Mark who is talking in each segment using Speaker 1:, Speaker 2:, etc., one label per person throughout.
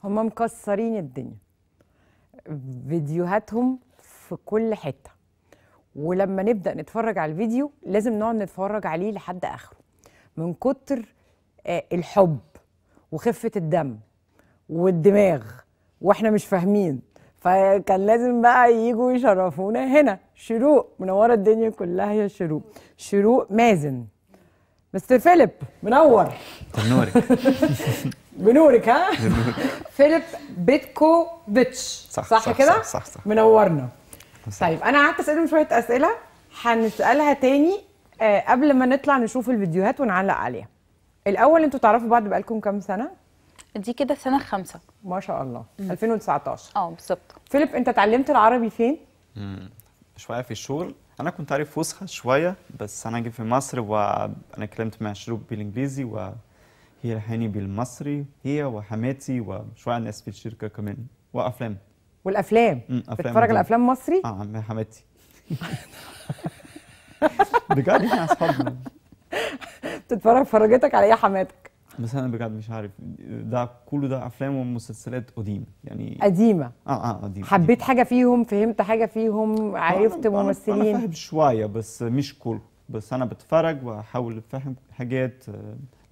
Speaker 1: هم مكسرين الدنيا، فيديوهاتهم في كل حتة، ولما نبدأ نتفرج على الفيديو لازم نقعد نتفرج عليه لحد آخره من كتر الحب وخفة الدم والدماغ واحنا مش فاهمين. فكان لازم بقى ييجوا يشرفونا هنا. شروق منورة الدنيا كلها يا شروق. شروق مازن. مستر فيليب منور.
Speaker 2: بنورك.
Speaker 1: بنورك ها؟ فيليب بيتكوفيتش صح كده؟
Speaker 2: صح
Speaker 1: منورنا. طيب انا قعدت اسالهم شويه اسئله هنسالها تاني قبل ما نطلع نشوف الفيديوهات ونعلق عليها. الاول انتوا تعرفوا بعض بقالكم كام سنه؟
Speaker 3: دي كده سنة 5.
Speaker 1: ما شاء الله. 2019.
Speaker 3: بالظبط.
Speaker 1: فيليب انت اتعلمت العربي فين؟
Speaker 2: شويه في الشغل. انا كنت عارف فصحى شويه، بس انا جيت في مصر وانا كلمت مع شروق بالانجليزي وهي لحقني بالمصري، هي وحماتي وشويه ناس في الشركه كمان، وافلام.
Speaker 1: والافلام؟ بتتفرج على افلام مصري؟
Speaker 2: مع حماتي. بجد احنا اصحاب.
Speaker 1: فرجتك على ايه حماتك؟
Speaker 2: بس انا بجد مش عارف، ده كله ده افلام ومسلسلات قديمه يعني.
Speaker 1: قديمه؟
Speaker 2: قديمه.
Speaker 1: حبيت حاجه فيهم؟ فهمت حاجه فيهم؟ عرفت ممثلين؟
Speaker 2: انا فاهم شويه بس مش كله، بس انا بتفرج واحاول افهم حاجات.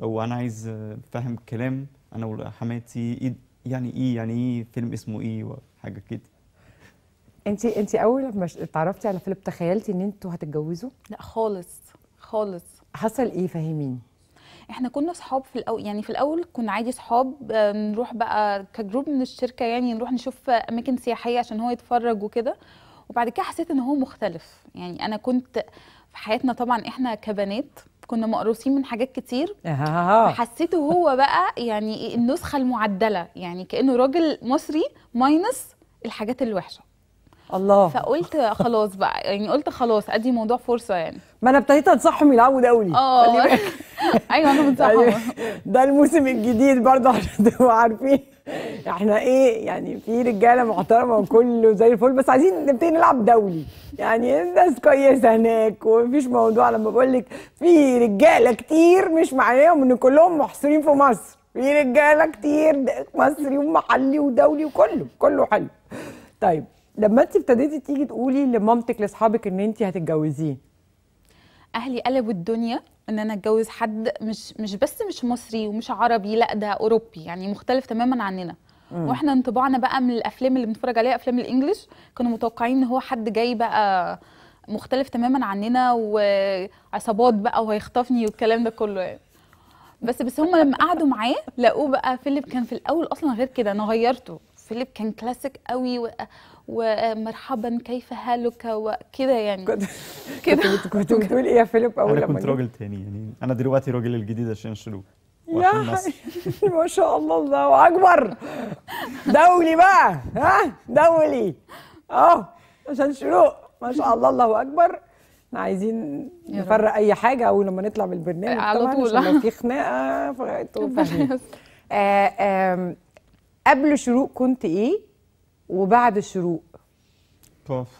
Speaker 2: لو انا عايز افهم كلام انا وحماتي يعني ايه فيلم اسمه ايه وحاجه كده.
Speaker 1: انت اول لما اتعرفتي على فيليب تخيلتي ان انتوا هتتجوزوا؟
Speaker 3: لا خالص خالص.
Speaker 1: حصل ايه؟ فهميني.
Speaker 3: احنا كنا صحاب في الاول، يعني في الاول كنا عادي صحاب، نروح بقى كجروب من الشركه، يعني نروح نشوف اماكن سياحيه عشان هو يتفرج وكده. وبعد كده حسيت ان هو مختلف. يعني انا كنت في حياتنا طبعا احنا كبنات كنا مقروسين من حاجات كتير، فحسيته هو بقى يعني النسخه المعدله، يعني كانه راجل مصري ماينس الحاجات الوحشه.
Speaker 1: الله.
Speaker 3: فقلت خلاص بقى، يعني قلت خلاص ادي موضوع فرصه يعني.
Speaker 1: ما انا ابتديت انصحهم يلعبوا دولي.
Speaker 3: ايوه انا بنصحهم.
Speaker 1: ده الموسم الجديد برضه عشان تبقوا عارفين احنا ايه، يعني في رجاله محترمه وكله زي الفل، بس عايزين نبتدي نلعب دولي. يعني الناس كويسه هناك ومفيش موضوع. لما بقول لك في رجاله كتير مش معناهم ان كلهم محصورين في مصر، في رجاله كتير مصري ومحلي ودولي وكله حلو. طيب لما انت ابتديتي تيجي تقولي لمامتك لاصحابك ان انت هتتجوزيه،
Speaker 3: اهلي قلبوا الدنيا ان انا اتجوز حد مش بس مش مصري ومش عربي، لا ده اوروبي، يعني مختلف تماما عننا. واحنا انطباعنا بقى من الافلام اللي بنتفرج عليها افلام الانجليش، كانوا متوقعين ان هو حد جاي بقى مختلف تماما عننا وعصابات بقى وهيخطفني والكلام ده كله يعني. بس هم لما قعدوا معاه لقوه بقى فيليب كان في الاول اصلا غير كده. انا غيرته. فيليب كان كلاسيك قوي ومرحبا كيف حالك وكده يعني.
Speaker 1: كنت بتقول ايه يا فيليب اول
Speaker 2: لما كنت راجل تاني يعني. انا دلوقتي راجل الجديد عشان شروق
Speaker 1: وعشان مصر. ما شاء الله الله اكبر. دولي بقى، ها دولي عشان شروق. ما شاء الله الله اكبر. احنا عايزين نفرق اي حاجه اول لما نطلع من البرنامج
Speaker 3: على طول
Speaker 1: عشان لو في خناقه فاهمين. قبل شروق كنت ايه وبعد شروق؟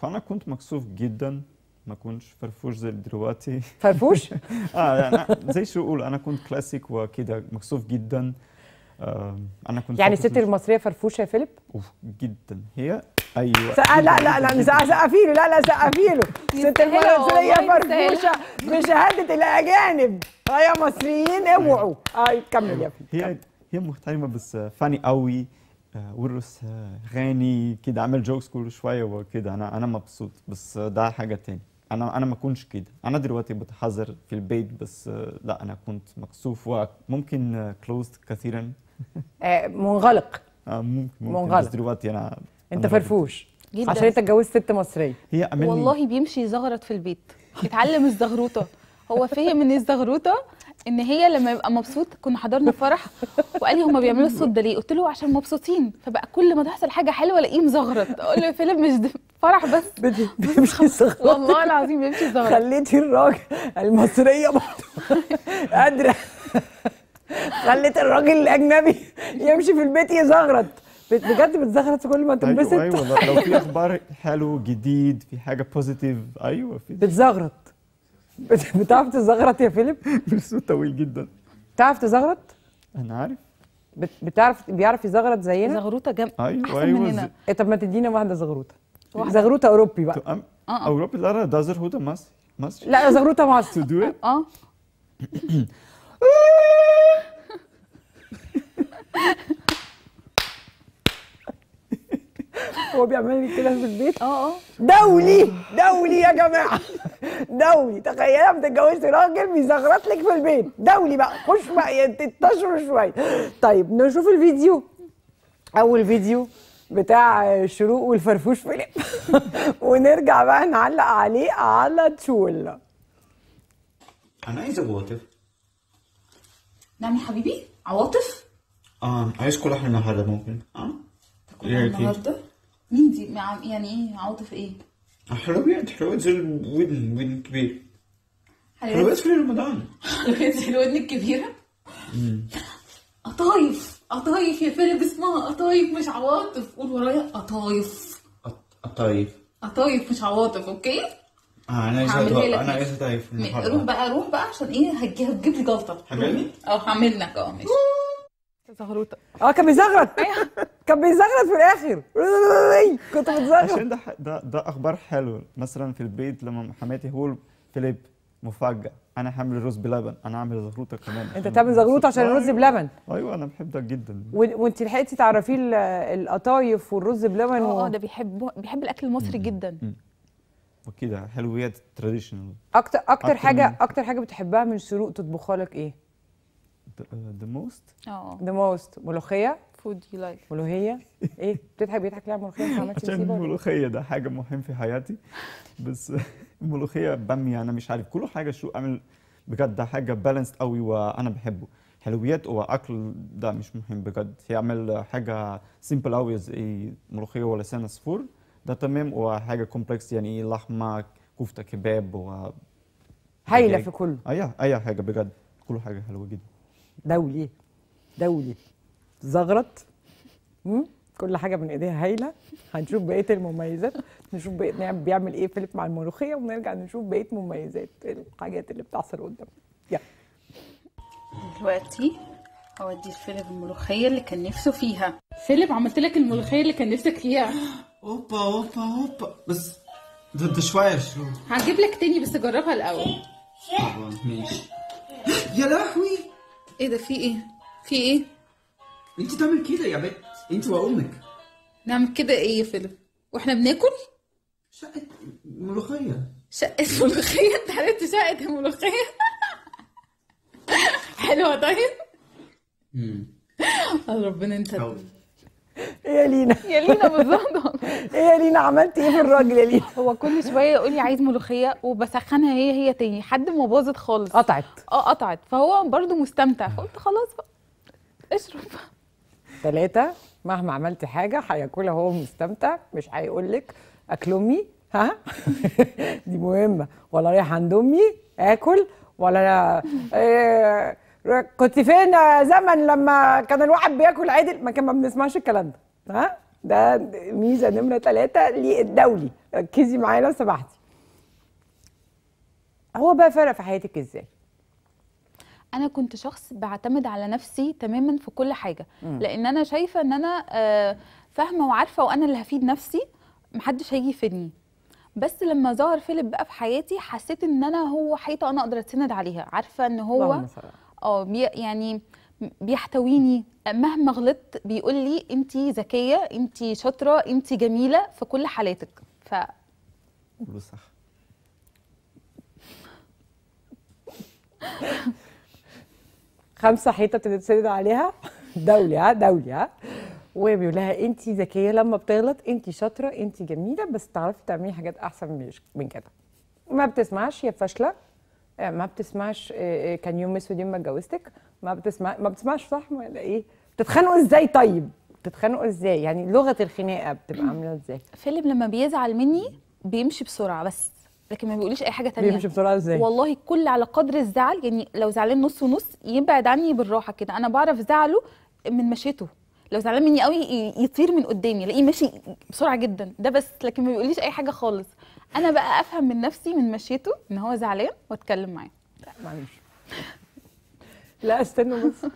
Speaker 2: انا كنت مكسوف جدا، ما كنتش فرفوش زي دلوقتي.
Speaker 1: فرفوش؟
Speaker 2: يعني زي شروق انا كنت كلاسيك وكده مكسوف جدا. انا كنت
Speaker 1: يعني الست المصريه فرفوشه يا فيليب؟
Speaker 2: جدا. هي ايوه.
Speaker 1: لا سقفي له. لا سقفي له. الست المصريه فرفوشه بشهاده الاجانب. يا مصريين اوعوا. كمل يا فيليب.
Speaker 2: هي محترمه بس فاني قوي. ورس غني كده، عمل جوكس كل شويه وكده. انا مبسوط، بس ده حاجه تاني. انا ما كنتش كده. انا دلوقتي بتحذر في البيت، بس لا انا كنت مكسوف وممكن كلوزد كثيرا.
Speaker 1: منغلق.
Speaker 2: ممكن. بس دلوقتي
Speaker 1: انت فرفوش جدا عشان انت اتجوزت ست مصريه.
Speaker 2: هي
Speaker 3: والله بيمشي يزغرط في البيت، يتعلم الزغروطه. هو فهم ان الزغروطه ان هي لما يبقى مبسوط. كنا حضرنا فرح وقال لي هما بيعملوا الصوت ده ليه؟ قلت له عشان مبسوطين. فبقى كل ما تحصل حاجه حلوه الاقيه مزغرط. اقول له يا فيليب مش فرح بس
Speaker 1: بيمشي يزغرط.
Speaker 3: والله العظيم بيمشي يزغرط.
Speaker 1: خليتي الراجل المصريه برضه قادره. خليت الراجل الاجنبي يمشي في البيت يزغرط. بجد بتزغرط كل ما تنبسط.
Speaker 2: ايوه لو في اخبار حلو جديد، في حاجه بوزيتيف. ايوه
Speaker 1: بتزغرط. بتعرف تزغرط يا فيليب؟
Speaker 2: بصوت طويل جدا.
Speaker 1: تعرف تزغرط؟
Speaker 2: انا عارف.
Speaker 1: بيعرف يزغرط زينا؟
Speaker 3: زغروطه
Speaker 2: ايوه
Speaker 3: احسن
Speaker 2: ايوه
Speaker 3: مننا.
Speaker 1: طب ما تدينا واحده زغروطه.
Speaker 3: واحدة.
Speaker 1: زغروطه اوروبي بقى.
Speaker 2: اوروبي لا ده زغروطه مصري.
Speaker 1: لا زغروطه مصر.
Speaker 2: to do it
Speaker 1: هو بيعمل لي كده في البيت. دولي يا جماعه. دولي. تخيلي لما تتجوزي راجل بيزغرط لك في البيت. دولي بقى. خش بقى تتشروا شويه. طيب نشوف الفيديو. اول فيديو بتاع شروق والفرفوش فيلم. ونرجع بقى نعلق عليه على تشول.
Speaker 4: انا عايز عواطف.
Speaker 3: نعم يا حبيبي عواطف.
Speaker 4: عايز كل احنا النهارده ممكن
Speaker 3: تاكلها النهارده؟ مين دي؟ يعني ايه عواطف ايه؟
Speaker 4: حلويات زي الودن الكبير. حلويات في رمضان.
Speaker 3: حلويات زي الودن الكبيره. قطايف يا فيلم، اسمها قطايف مش عواطف. قول ورايا قطايف. قطايف مش عواطف. اوكي
Speaker 4: انا عايز قطايف النهارده.
Speaker 3: روح بقى عشان ايه هتجيب لي جلطه.
Speaker 4: حملني؟
Speaker 3: هعمل لك ماشي. زغروطه.
Speaker 1: كان بيزغرط. كان بيزغرط في الاخر. كنت بتزغرط
Speaker 2: عشان ده اخبار حلوه. مثلا في البيت لما حماتي هو فيليب مفاجأة انا هعمل رز بلبن، انا هعمل زغروطه كمان.
Speaker 1: انت تعمل زغروطه عشان الرز بلبن؟
Speaker 2: ايوه انا بحب ده جدا.
Speaker 1: وانت لحقتي تعرفيه القطايف والرز بلبن؟
Speaker 3: ده بيحب الاكل المصري جدا.
Speaker 2: وكده حلويات تراديشنال.
Speaker 1: اكتر حاجه بتحبها من شروق تطبخها لك ايه؟
Speaker 2: the most
Speaker 1: ملوخيه.
Speaker 3: فود يو لايك.
Speaker 1: ملوخيه ايه؟ بيضحك ليه على الملوخيه؟
Speaker 2: عشان الملوخيه ده حاجه مهم في حياتي. بس الملوخيه باميه انا مش عارف كل حاجه شو اعمل بجد. ده حاجه بالانسد قوي وانا بحبه. حلويات واكل ده مش مهم بجد. يعمل حاجه سيمبل قوي زي ملوخيه ولا لسان عصفور ده تمام. وحاجه كومبلكس يعني لحمه كفته كباب
Speaker 1: هايله في كله.
Speaker 2: اي حاجه بجد كل حاجه حلوه جدا. دولي زغرط. كل حاجه من ايديها هايله. هنشوف بقيه المميزات. نشوف بيعمل ايه فيليب مع الملوخيه ونرجع نشوف بقيه مميزات الحاجات اللي بتحصل قدامنا.
Speaker 3: دلوقتي هودي فيليب الملوخيه اللي كان نفسه فيها. فيليب عملت لك الملوخيه اللي كان نفسك فيها.
Speaker 4: اوبا بس ده شويه شو
Speaker 3: هجيب لك تاني بس جربها الاول.
Speaker 4: ماشي. يا لهوي
Speaker 3: ايه ده؟ في ايه؟
Speaker 4: انت تعمل كده يا بنت انت وامك.
Speaker 3: نعمل كده ايه يا فيليب واحنا بناكل؟
Speaker 4: شقه ملوخيه.
Speaker 3: انت عرفت شقه الملوخيه؟ حلوه. طيب ربنا انت.
Speaker 1: ايه يا لينا
Speaker 3: بالظبط.
Speaker 1: ايه يا لينا عملتي ايه في الراجل يا لينا؟
Speaker 3: هو كل شويه يقول لي عايز ملوخيه وبسخنها هي تاني لحد ما باظت خالص.
Speaker 1: قطعت.
Speaker 3: فهو برضو مستمتع فقلت خلاص بقى اشرب.
Speaker 1: 3 مهما عملتي حاجه هياكلها هو مستمتع. مش هيقول لك اكل امي دي مهمه. ولا رايح عند امي اكل. ولا كنت فين زمن لما كان الواحد بياكل عدل. ما بنسمعش الكلام ده. ده ميزه نمره 3 للدولي. ركزي معايا لو سمحتي. هو بقى فرق في حياتك ازاي؟
Speaker 3: انا كنت شخص بعتمد على نفسي تماما في كل حاجه. لان انا شايفه ان انا فاهمه وعارفه وانا اللي هفيد نفسي. محدش هيجي يفيدني. بس لما ظهر فيليب بقى في حياتي حسيت ان هو حيطه انا اقدر اتسند عليها. عارفه ان هو يعني بيحتويني مهما غلطت. بيقول لي انت ذكيه، انت شاطره، انت جميله في كل حالاتك.
Speaker 2: صح.
Speaker 1: خمسة حيطه بتتسند عليها. دولي. وبيقول لها انت ذكيه لما بتغلط، انت شاطره، انت جميله، بس تعرفي تعملي حاجات احسن من كده. ما بتسمعش هي فاشله. ما بتسمعش كان يوم اسود يوم ما اتجوزتك. ما بتسمعش صح ولا ايه؟ بتتخانقوا ازاي؟ طيب بتتخانقوا ازاي؟ يعني لغه الخناقه بتبقى عامله ازاي؟
Speaker 3: فيليب لما بيزعل مني بيمشي بسرعه بس، لكن ما بيقوليش اي حاجه تانية.
Speaker 1: بيمشي بسرعه ازاي؟
Speaker 3: والله كل على قدر الزعل. يعني لو زعلان نص ونص يبعد عني بالراحه كده. انا بعرف زعله من مشيته. لو زعلان مني قوي يطير من قدامي الاقيه ماشي بسرعه جدا. ده بس، لكن ما بيقوليش اي حاجه خالص. انا بقى افهم من نفسي من مشيته ان هو زعلان واتكلم معاه.
Speaker 1: لا معلش. لا استنوا بس.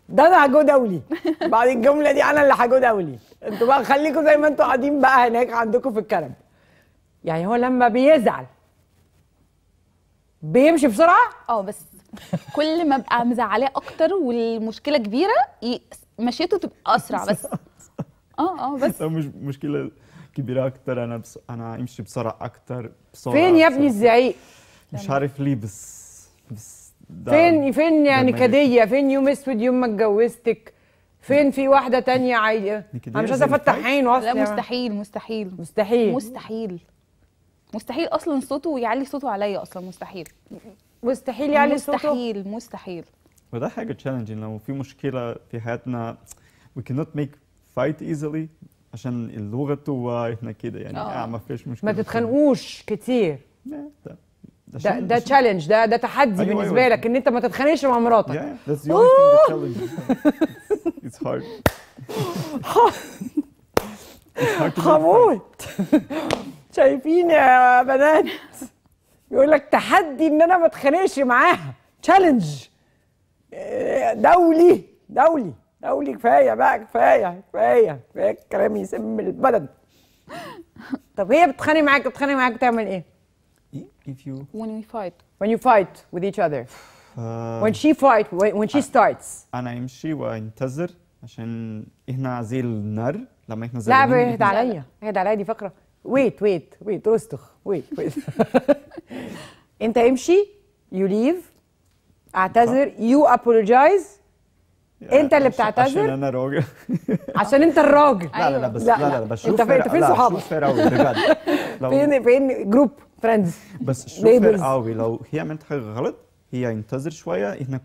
Speaker 1: ده انا هجو دولي بعد الجمله دي، انا اللي هجو دولي. انتوا بقى خليكم زي ما انتوا قاعدين بقى هناك عندكم في الكنب. يعني هو لما بيزعل بيمشي بسرعه؟
Speaker 3: بس كل ما ابقى مزعلاه اكتر والمشكله كبيره مشيته تبقى اسرع بس. بس
Speaker 2: لو مش مشكله كبيره اكتر انا امشي بسرعه اكتر بسرعه.
Speaker 1: فين يا ابني الزعيق؟
Speaker 2: مش عارف ليه بس
Speaker 1: فين يعني كديه؟ فين يوم اسود يوم ما اتجوزتك؟ فين في واحده تانية عايزه؟ انا مش عايزه افتح عين اصلا.
Speaker 3: لا مستحيل مستحيل
Speaker 1: مستحيل
Speaker 3: مستحيل مستحيل اصلا صوته يعلي صوته عليا، اصلا مستحيل
Speaker 1: مستحيل يعلي صوته.
Speaker 3: مستحيل مستحيل.
Speaker 2: وده حاجه تشالنجينج لو في مشكله في حياتنا we cannot make fight easily عشان اللغه واحنا كده يعني ما فيش مشكله.
Speaker 1: ما تتخانقوش كتير. ده تشالنج، ده تحدي
Speaker 2: أيوة
Speaker 1: بالنسبه لك ان انت ما تتخانقش مع مراتك.
Speaker 2: Yeah, that's the only thing that challenges. It's hard.
Speaker 1: هموت. شايفين يا بنات؟ يقول لك تحدي ان انا ما اتخانقش معاها، تشالنج. دولي دولي دولي. كفايه بقى، كفايه الكلام يسم البلد. طب هي بتتخانق معاك بتعمل ايه؟
Speaker 3: when we fight
Speaker 1: with each other. when she starts.
Speaker 2: انا امشي وانتظر عشان احنا زي النار لما احنا
Speaker 1: لا اهدى عليا دي فقره. ويت رستخ. ويت انت امشي، you leave، اعتذر، you apologize. انت اللي بتعتذر
Speaker 2: عشان انا راجل.
Speaker 1: عشان انت الراجل.
Speaker 2: لا بس
Speaker 1: انت فين صحابك؟
Speaker 2: شوف فير قوي بجد.
Speaker 1: فين جروب فريندز؟
Speaker 2: بس شوف فير قوي لو هي عملت حاجه غلط هي ينتظر شويه. احنا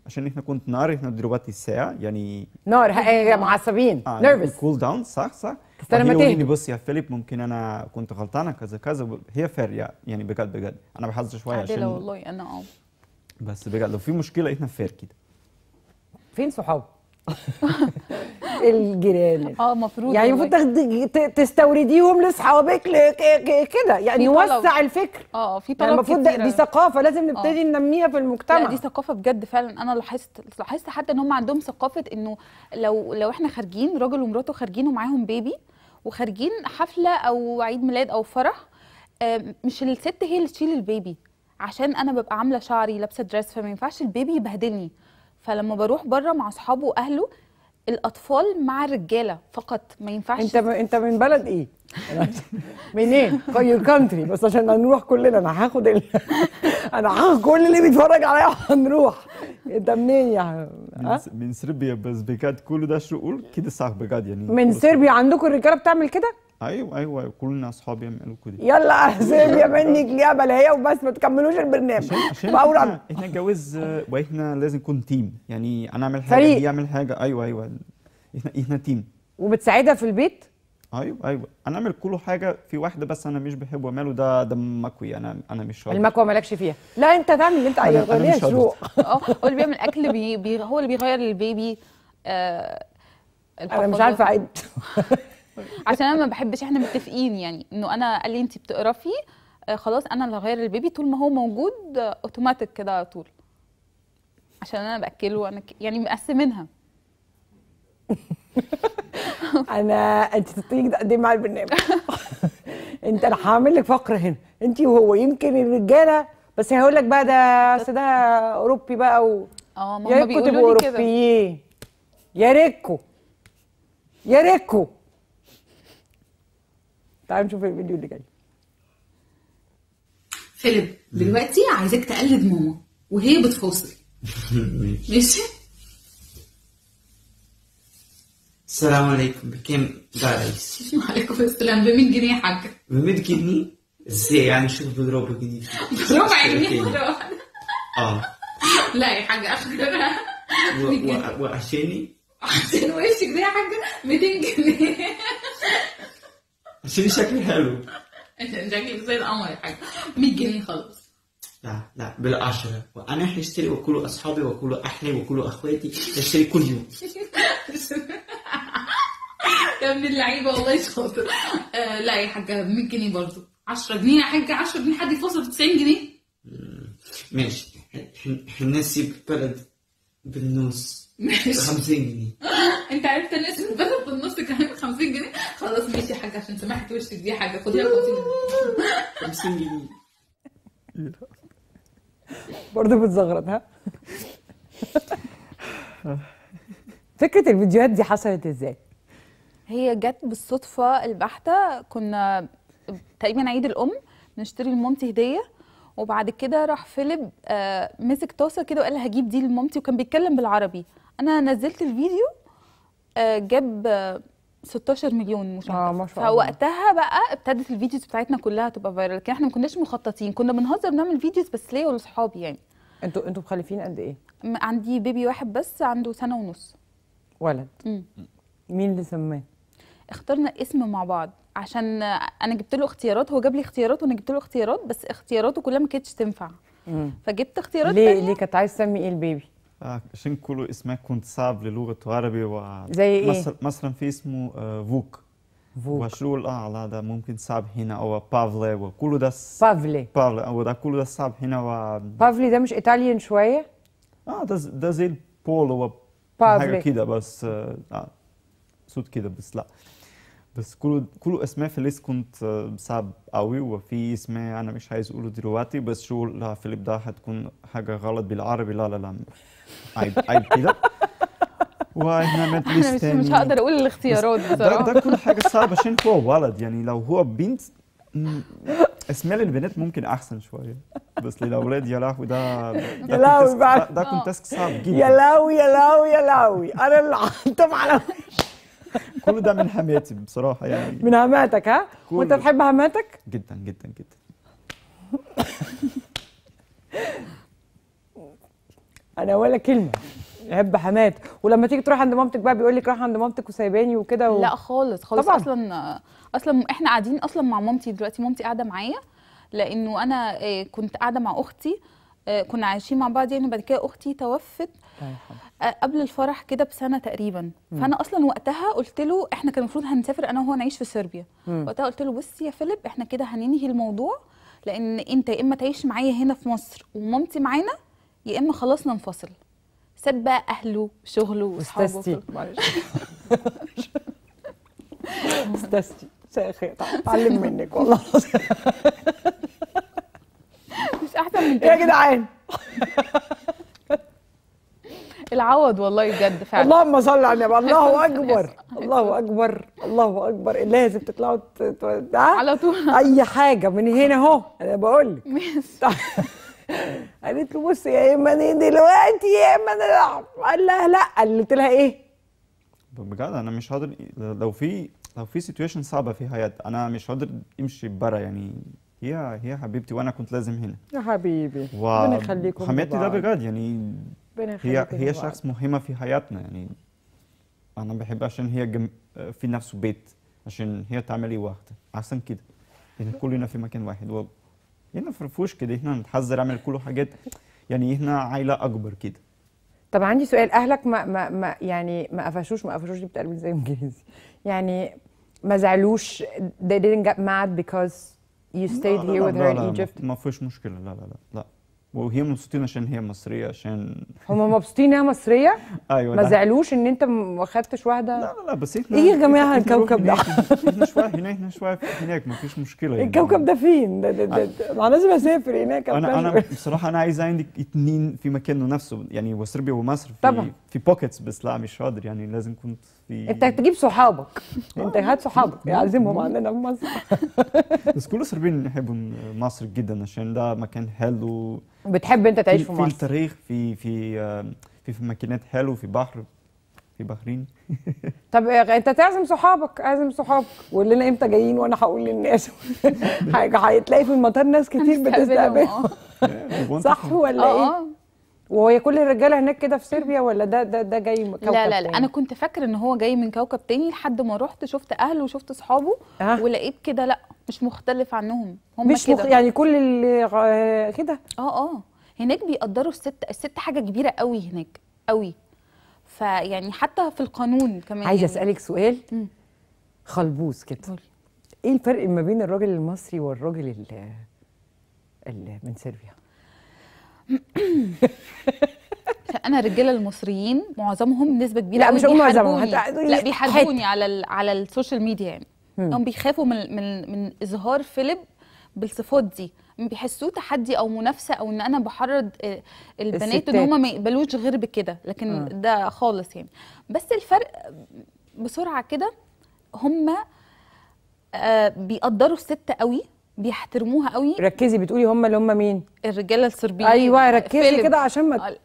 Speaker 2: عشان احنا كنت نار، احنا دلوقتي ساعه يعني
Speaker 1: نار معصبين نيرفس
Speaker 2: كول داون. صح
Speaker 1: استنى ما تهدي.
Speaker 2: بص يا فيليب ممكن انا كنت غلطانه كذا هي فير يعني بجد انا بحذر شويه عشان
Speaker 3: والله انا
Speaker 2: بس بجد لو في مشكله احنا فير كده.
Speaker 1: فين صحاب؟ الجيران
Speaker 3: المفروض
Speaker 1: يعني المفروض تستورديهم لاصحابك كده يعني نوسع الفكر.
Speaker 3: في طلب
Speaker 1: يعني المفروض دي ثقافه لازم نبتدي ننميها في المجتمع.
Speaker 3: لا دي ثقافه بجد فعلا. انا لاحظت حتى ان هم عندهم ثقافه انه لو احنا خارجين راجل ومراته خارجين ومعاهم بيبي وخارجين حفله او عيد ميلاد او فرح، مش الست هي اللي تشيل البيبي عشان انا ببقى عامله شعري لابسه دريس، فما ينفعش البيبي يبهدلني. فلما بروح بره مع اصحابه واهله الاطفال مع الرجاله فقط، ما ينفعش.
Speaker 1: انت من بلد ايه؟ منين؟ يور كانتري. بس عشان هنروح كلنا انا هاخد انا هاخد كل اللي بيتفرج عليا وهنروح. انت منين يا
Speaker 2: من صربيا. بس بجد كل ده شغل كده صح بجد يعني.
Speaker 1: من صربيا؟ عندكم الرجاله بتعمل كده؟
Speaker 2: ايوه كلنا اصحابي يعملوا كده.
Speaker 1: يلا صربيا منك ليها بلهيه وبس، ما تكملوش البرنامج.
Speaker 2: عشان احنا نتجوز واحنا لازم نكون تيم يعني. انا اعمل حاجه هي يعمل حاجه. ايوه احنا تيم.
Speaker 1: وبتساعدها في البيت؟
Speaker 2: ايوه انا اعمل كل حاجه. في واحده بس انا مش بحب اعمله، ده مكوي. انا مش شاطر.
Speaker 1: المكوى مالكش فيها؟ لا انت تعمل اللي انت عايزه.
Speaker 2: انا مش شاطر.
Speaker 3: هو اللي بيعمل اكل هو اللي بيغير البيبي.
Speaker 1: انا مش عارفه اعد.
Speaker 3: عشان انا ما بحبش. احنا متفقين يعني انه انا قال لي انت بتقرفي خلاص انا اللي هغير البيبي طول ما هو موجود اوتوماتيك كده على طول، عشان انا باكله وانا يعني مقسمينها.
Speaker 1: انت تيجي تقدمي معايا البرنامج. انا هعمل لك فقره هنا انت وهو. يمكن الرجاله بس هيقول لك بقى ده اوروبي بقى
Speaker 3: ما هم بيقولوا لي كده.
Speaker 1: يا ريكو تعالوا نشوف الفيديو اللي جاي.
Speaker 5: فيليب دلوقتي عايزاك تقلد ماما وهي بتفاصل. ماشي.
Speaker 4: السلام عليكم. بكم دايس؟
Speaker 5: وعليكم السلام. ب 100 جنيه يا حاجه.
Speaker 4: ب 100 جنيه؟ ازاي يعني؟ شوف بضربك جنيه.
Speaker 5: بربع جنيه مره واحده. لا يا حاجه اخرها.
Speaker 4: وعشاني؟
Speaker 5: عشان وشك ده يا حاجه 200 جنيه.
Speaker 4: عشان شكلي حلو.
Speaker 5: عشان شكلك زي القمر يا حاجه. 100 جنيه خلاص.
Speaker 4: لا بالعشرة. وانا هشتري وكله اصحابي وكله اهلي وكله اخواتي. هشتري كل يوم.
Speaker 5: يا ابن اللعيبه والله شاطر. لا يا حاجه 100 جنيه برضه. 10 جنيه يا حاجه. 10 جنيه حد يفاصل ب 90 جنيه؟
Speaker 4: ماشي. حنسيب بلد بالنص
Speaker 5: ماشي
Speaker 4: 50 جنيه.
Speaker 5: انت عرفت الناس في البلد بالنص كمان 50 جنيه. خلاص ماشي يا حاجه، عشان سمحت وشك دي حاجه خديها 50 جنيه.
Speaker 4: 50 جنيه.
Speaker 1: برضه بتزغرط ها. فكره الفيديوهات دي حصلت ازاي؟
Speaker 3: هي جت بالصدفه البحته. كنا تقريبا عيد الام نشتري لمامتي هديه، وبعد كده راح فيليب مسك طاسه كده وقال لي هجيب دي لمامتي، وكان بيتكلم بالعربي. انا نزلت الفيديو جاب 16 مليون مشاهده.
Speaker 1: ما شاء الله.
Speaker 3: فوقتها بقى ابتدت الفيديوز بتاعتنا كلها تبقى فايرال، لكن احنا ما كناش مخططين، كنا بنهزر بنعمل فيديوز بس ليا ولاصحابي يعني.
Speaker 1: انتوا مخلفين قد ايه؟
Speaker 3: عندي بيبي واحد بس عنده 1.5 سنة.
Speaker 1: ولد.
Speaker 3: مم.
Speaker 1: مين اللي سماه؟
Speaker 3: اخترنا اسم مع بعض عشان انا جبت له اختيارات، هو جاب لي اختيارات وانا جبت له اختيارات، بس اختياراته كلها ما كانتش تنفع. فجبت اختيارات
Speaker 1: ليه
Speaker 3: تانية.
Speaker 1: ليه كنت عايز تسمي ايه البيبي؟
Speaker 2: عشان كله اسمه كنت صعب للغة عربي
Speaker 1: زي ايه؟
Speaker 2: مثلا في اسمه فوك.
Speaker 1: فوك.
Speaker 2: وشو لا ده ممكن صعب هنا، او بافلي، وكله ده
Speaker 1: بافلي.
Speaker 2: بافلي او ده كله ده صعب هنا
Speaker 1: بافلي ده مش ايطاليان شويه؟
Speaker 2: ده زي البول، هو
Speaker 1: بافلي.
Speaker 2: حاجة كده بس صوت كده بس لا. بس كله اسماء في الليست كنت صعب قوي، وفي اسماء انا مش عايز اقوله دلوقتي، بس شو لا فيليب ده هتكون حاجه غلط بالعربي، لا عيب كده. واحنا عملت ليست
Speaker 3: انا مش هقدر اقول الاختيارات بصراحه.
Speaker 2: ده كل حاجه صعبه عشان هو ولد، يعني لو هو بنت اسماء للبنات ممكن احسن شويه، بس للاولاد يا لهوي
Speaker 1: يا لهوي بقى.
Speaker 2: ده كنت تاسك صعب جدا.
Speaker 1: يا لهوي يا لهوي يا لهوي، انا اللي حاطم على
Speaker 2: كله ده من حماتي بصراحه يعني.
Speaker 1: من هماتك ها؟ وانت
Speaker 2: كله.
Speaker 1: تحب هماتك؟
Speaker 2: جدا جدا جدا.
Speaker 1: انا ولا كلمه احب حمات. ولما تيجي تروح عند مامتك بقى بيقول لك راح عند مامتك وسايباني وكده
Speaker 3: لا خالص خالص.
Speaker 1: طبعاً.
Speaker 3: اصلا احنا قاعدين اصلا مع مامتي دلوقتي، مامتي قاعده معايا لانه انا كنت قاعده مع اختي، كنا عايشين مع بعض يعني. بعد كده اختي توفت قبل الفرح كده بسنه تقريبا. فانا اصلا وقتها قلت له احنا كان المفروض هنسافر انا وهو نعيش في صربيا. وقتها قلت له بص يا فيليب، احنا كده هننهي الموضوع، لان انت يا اما تعيش معايا هنا في مصر ومامتي معانا، يا اما خلاص ننفصل. ساب بقى اهله وشغله واصحابه.
Speaker 1: استاذتي معلش. استاذتي مساء الخير، اتعلم منك والله العظيم.
Speaker 3: مش احسن من
Speaker 1: يا
Speaker 3: كده
Speaker 1: جدعان
Speaker 3: العوض والله بجد فعلا.
Speaker 1: اللهم صل على النبي. الله اكبر الله اكبر الله اكبر. لازم تطلعوا
Speaker 3: على طول.
Speaker 1: اي حاجه من هنا اهو، انا بقول لك. قالت له بص يا اما انا دلوقتي يا اما انا العب. قال لها لا. قلت لها ايه؟
Speaker 2: بجد انا مش هقدر، لو في سيتويشن صعبه في حياتي انا مش هقدر امشي برا يعني. هي حبيبتي وانا كنت لازم هنا.
Speaker 1: يا حبيبي ربنا يخليكم.
Speaker 2: حماتي ده بجد يعني هي
Speaker 1: هي
Speaker 2: شخص مهمه في حياتنا يعني. انا بحب عشان هي في نفس بيت، عشان هي تعملي واحده احسن كده. يعني كلنا في مكان واحد هنا فرفوش كده، احنا نتحذر نعمل كل حاجات يعني، احنا عائله اكبر كده.
Speaker 1: طب عندي سؤال، اهلك ما يعني ما قفشوش دي بتقلب زي انجليزي يعني، ما زعلوش they didn't get mad because you stayed here with her in Egypt؟
Speaker 2: ما فيش مشكله. لا وهي مبسوطين عشان هي مصريه، عشان
Speaker 1: هم مبسوطين انها مصريه؟
Speaker 2: ايوه.
Speaker 1: ما زعلوش ان انت ما خدتش واحده؟
Speaker 2: لا بس احنا
Speaker 1: ايه يا جماعه الكوكب ده؟
Speaker 2: احنا شويه هنا احنا شويه هناك، ما فيش مشكله يعني.
Speaker 1: الكوكب ده فين؟ انا لازم اسافر هناك.
Speaker 2: انا بصراحه انا عايز عندي اتنين في مكانه نفسه يعني، وصربيا ومصر
Speaker 1: طبعا
Speaker 2: في بوكيتس، بس لا مش قادر يعني، لازم كنت في.
Speaker 1: انت تجيب صحابك، انت هات صحابك يعزمهم عندنا في مصر.
Speaker 2: بس كل الصربيين يحبوا مصر جدا عشان ده مكان حلو.
Speaker 1: بتحب انت تعيش في مصر؟
Speaker 2: في التاريخ، في مكانات حلو، في بحرين.
Speaker 1: طب انت تعزم صحابك، وقول لنا امتى جايين وانا هقول للناس. هتلاقي في المطار ناس كتير بتستقبل. صح ولا ايه؟ وهي كل الرجاله هناك كده في صربيا، ولا ده جاي من كوكب
Speaker 3: لا
Speaker 1: تاني؟
Speaker 3: انا كنت فاكره ان هو جاي من كوكب تاني لحد ما رحت شفت اهله وشفت اصحابه ولقيت كده لا مش مختلف عنهم، هم
Speaker 1: مش كده يعني كل اللي كده.
Speaker 3: هناك بيقدروا الست حاجه كبيره قوي هناك قوي. فيعني حتى في القانون كمان.
Speaker 1: عايزه اسالك سؤال خلبوز كده. ايه الفرق ما بين الراجل المصري والراجل اللي من صربيا؟
Speaker 3: عشان انا الرجاله المصريين معظمهم نسبه كبيره
Speaker 1: لا
Speaker 3: قوي
Speaker 1: مش هقول معظمهم،
Speaker 3: بيحاربوني.
Speaker 1: هتقولي
Speaker 3: لا بيحاربوني
Speaker 1: حتة.
Speaker 3: على السوشيال ميديا يعني. هم بيخافوا من اظهار فيليب بالصفات دي، بيحسوه تحدي او منافسه، او ان انا بحرض البنات ان هم ما يقبلوش غير بكده، لكن ده خالص يعني. بس الفرق بسرعه كده، هم بيقدروا الست قوي، بيحترموها قوي.
Speaker 1: ركزي، بتقولي هم اللي هم مين؟
Speaker 3: الرجاله الصربيين.
Speaker 1: ايوه ركزي
Speaker 3: فيليب.
Speaker 1: كده عشان ما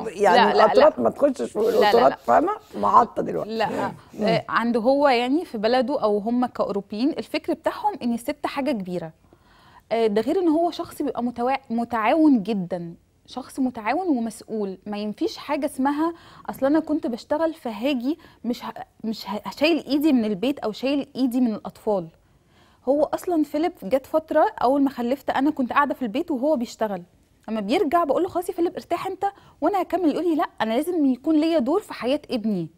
Speaker 1: يعني القطرات ما تخشش في القطرات، فاهمه؟ محطه دلوقتي.
Speaker 3: لا عنده هو يعني في بلده، او هم كاوروبيين الفكر بتاعهم ان الست حاجه كبيره. ده غير ان هو شخص بيبقى متعاون جدا، شخص متعاون ومسؤول. ما ينفيش حاجه اسمها اصل انا كنت بشتغل فهاجي مش هشيل ايدي من البيت او شايل ايدي من الاطفال. هو اصلا فيليب جت فتره اول ما خلفت انا كنت قاعده في البيت وهو بيشتغل. لما بيرجع بقول له خلاص يا فيليب ارتاح انت وانا هكمل. يقول لي لا انا لازم يكون ليا دور في حياه ابني،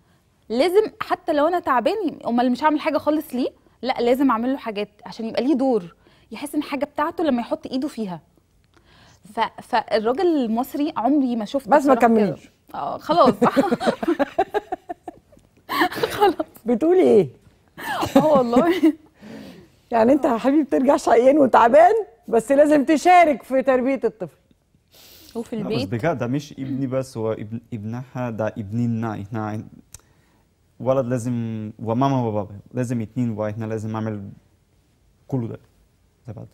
Speaker 3: لازم حتى لو انا تعبان امال مش هعمل حاجه خالص ليه، لا لازم اعمل له حاجات عشان يبقى ليه دور، يحس ان حاجه بتاعته لما يحط ايده فيها. فالراجل المصري عمري ما شفت
Speaker 1: بس ما كمليش.
Speaker 3: خلاص. خلاص.
Speaker 1: بتقولي ايه؟
Speaker 3: والله
Speaker 1: يعني انت يا حبيبي بترجع شقيان وتعبان، بس لازم تشارك في تربيه الطفل.
Speaker 3: وفي
Speaker 2: لا بس
Speaker 3: البيت
Speaker 2: بجد ده مش ابني بس، هو ابنها، ده ابننا احنا ولد لازم، وماما وبابا لازم اتنين، واحنا لازم نعمل كله ده زي بعض.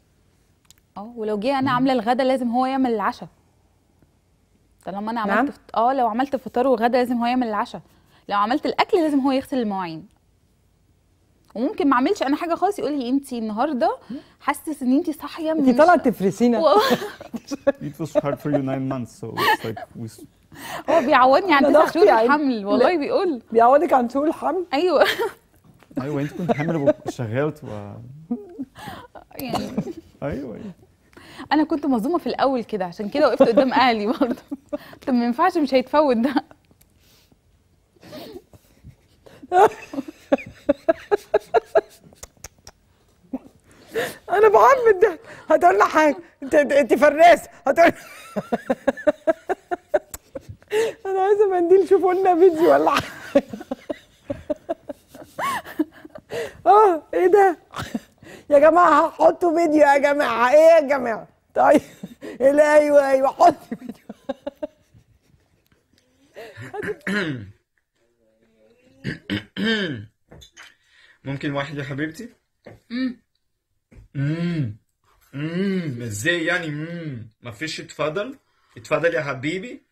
Speaker 3: ولو جه انا عامله الغدا لازم هو يعمل العشاء. طالما انا عملت لو عملت فطار وغدا لازم هو يعمل العشاء. لو عملت الاكل لازم هو يغسل المواعين. وممكن ما اعملش انا حاجه خالص يقول لي انت النهارده حاسس ان انت صاحيه
Speaker 1: انت طالعه تفرسينا.
Speaker 2: It was hard for you 9 months so it's like
Speaker 3: هو بيعودني عن 9 شهور
Speaker 1: يعني.
Speaker 3: الحمل والله بيقول
Speaker 1: بيعودك عن شهور الحمل.
Speaker 3: ايوه.
Speaker 2: ايوه انت كنت حامل وشغلت
Speaker 3: يعني
Speaker 2: ايوه
Speaker 3: انا كنت مظلومه في الاول كده، عشان كده وقفت قدام اهلي برضه. طب ما ينفعش، مش هيتفوت ده.
Speaker 1: انا بعمل ده. هتقول لنا حاجه، انت فراس هتقول. انا عايزه منديل، شوفوا لنا فيديو ولا حاجه. ايه ده يا جماعه؟ حطوا فيديو يا جماعه. ايه يا جماعه؟ طيب ايوه حطوا فيديو.
Speaker 6: ممكن واحد يا حبيبتي؟ ازاي يعني؟ ما فيش اتفضل يا حبيبي.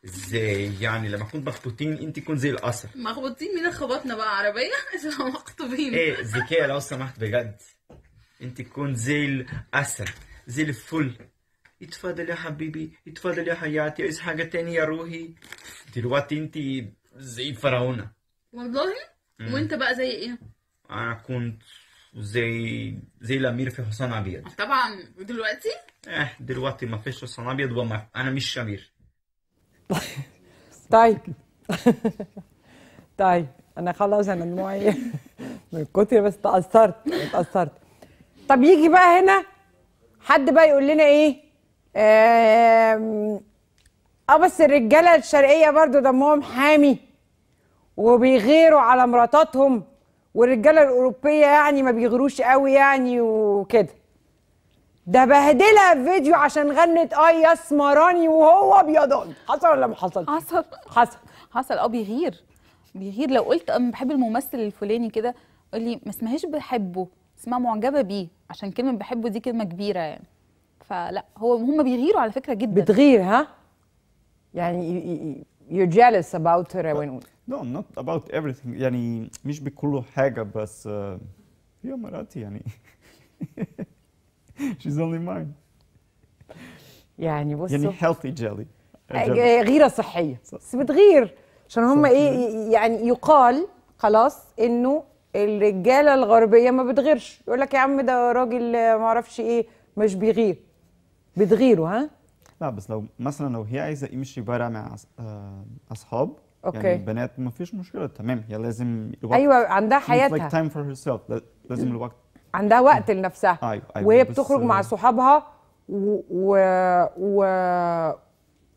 Speaker 6: ازاي يعني؟ لما كنت مخطوطين انت كنت زي القصر.
Speaker 5: مخبوطين؟ مين خبطنا بقى؟ عربيه عشان مخطوبين.
Speaker 6: ايه ذكيه لو سمحت بجد، انت كنت زي القصر زي الفل. اتفضل يا حبيبي، اتفضل يا حياتي، عايز حاجه تاني يا روحي؟ دلوقتي انت زي فرعونه
Speaker 5: والله. وانت بقى زي ايه؟
Speaker 6: انا كنت زي الامير في حصان ابيض.
Speaker 5: طبعا. ودلوقتي؟
Speaker 6: دلوقتي ما فيش حصان ابيض، وما انا مش امير.
Speaker 1: طيب. طيب انا خلاص، انا دموعي من كتر، بس اتأثرت. طب يجي بقى هنا حد بقى يقول لنا ايه؟ بس الرجاله الشرقيه برضو دمهم حامي وبيغيروا على مراتاتهم، والرجاله الاوروبيه يعني ما بيغيروش قوي يعني وكده. ده بهدلها في فيديو عشان غنت يا اسمراني وهو ابيضاني. حصل ولا ما حصلش؟
Speaker 3: حصل. بيغير لو قلت انا بحب الممثل الفلاني كده، قال لي ما اسمهاش بحبه، اسمها معجبه بيه، عشان كلمه بحبه دي كلمه كبيره يعني. فلا هم بيغيروا على فكره جدا.
Speaker 1: بتغير ها؟ يعني you're jealous about her when...
Speaker 2: No, not about everything. يعني مش بكل حاجة، بس هي مراتي يعني. She's only mine.
Speaker 1: يعني بصوا،
Speaker 2: يعني healthy jelly.
Speaker 1: غيرة صحية، بس بتغير عشان هم ايه يعني؟ يقال خلاص انه الرجالة الغربية ما بتغيرش. يقول لك يا عم ده راجل ما اعرفش ايه مش بيغير. بتغيروا ها؟
Speaker 2: لا بس لو مثلا لو هي عايزة يمشي برا مع أصحاب،
Speaker 1: أوكي.
Speaker 2: يعني بنات ما فيش مشكلة، تمام، هي لازم الوقت.
Speaker 1: ايوه عندها حياتها.
Speaker 2: like time for herself. لازم الوقت.
Speaker 1: عندها وقت لنفسها.
Speaker 2: أيوة.
Speaker 1: وهي بتخرج مع صحابها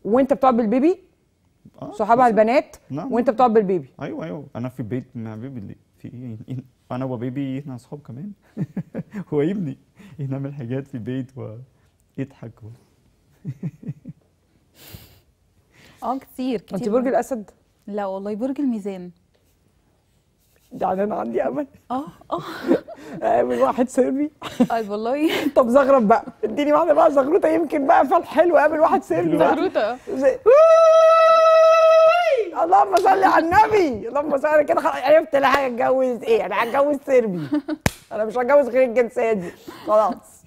Speaker 1: وانت بتقعد بالبيبي صحابها البنات
Speaker 2: نعم.
Speaker 1: وانت بتقعد بالبيبي؟
Speaker 2: ايوه انا في بيت مع بيبي اللي في ايه انا وبيبي احنا اصحاب كمان. هو ابني نعمل حاجات في البيت ويضحك
Speaker 3: كتير
Speaker 1: انت برج الاسد؟
Speaker 3: لا والله برج الميزان.
Speaker 1: يعني انا عندي امل
Speaker 3: اه
Speaker 1: اقابل واحد صربي.
Speaker 3: والله.
Speaker 1: طب زغرب بقى، اديني واحده بقى زغروطه، يمكن بقى فال حلو اقابل واحد صربي.
Speaker 3: زغروطه.
Speaker 1: اللهم صل على النبي، اللهم صل. كده خلاص عرفت انا هتجوز ايه، انا هتجوز صربي. انا مش هتجوز غير الجنسيه دي خلاص.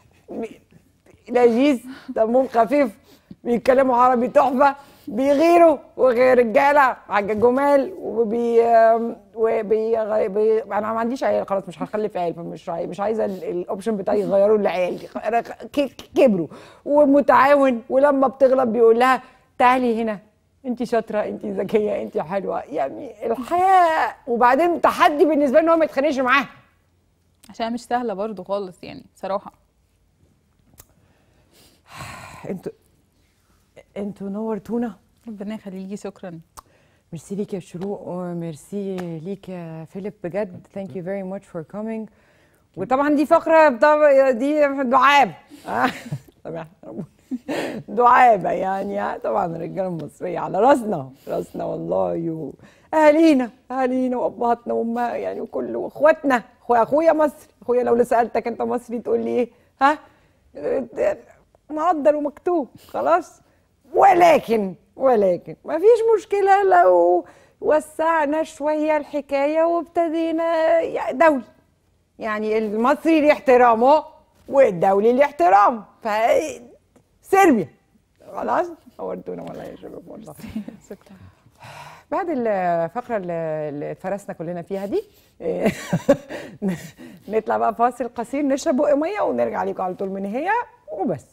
Speaker 1: لذيذ، دمهم خفيف، بيتكلموا عربي تحفه، بيغيروا وغير رجاله حاجه جمال انا ما عنديش عيال خلاص، مش هخلف عيال، مش عايزه الاوبشن بتاعي يغيروا العيال. انا كبروا ومتعاون، ولما بتغلط بيقول لها تعالي هنا، انت شاطره، انت ذكيه، انت حلوه، يعني الحياه. وبعدين تحدي بالنسبه لي ان هو ما يتخانقش معاها،
Speaker 3: عشان مش سهله برضو خالص يعني بصراحه.
Speaker 1: انتوا نورتونا.
Speaker 3: ربنا يخليكي، شكرا.
Speaker 1: ميرسي ليك يا شروق، وميرسي ليك يا فيليب بجد. ثانك يو فيري ماتش فور كومينج. وطبعا دي فقره دي دعابه. دعابه يعني. طبعا الرجاله المصريه على راسنا والله، اهالينا وابهاتنا وامها يعني، وكل واخواتنا. اخويا مصري، اخويا لو سالتك انت مصري تقول لي ايه؟ ها؟ مقدر ومكتوب خلاص. ولكن ما فيش مشكله لو وسعنا شويه الحكايه وابتدينا دولي. يعني المصري ليه احترامه والدولي ليه احترامه. صربيا خلاص. نورتونا والله يا شباب والله.
Speaker 3: شكرا.
Speaker 1: بعد الفقره اللي اتفرسنا كلنا فيها دي نطلع بقى فاصل قصير، نشرب بق ميه ونرجع لكم على طول من هي وبس.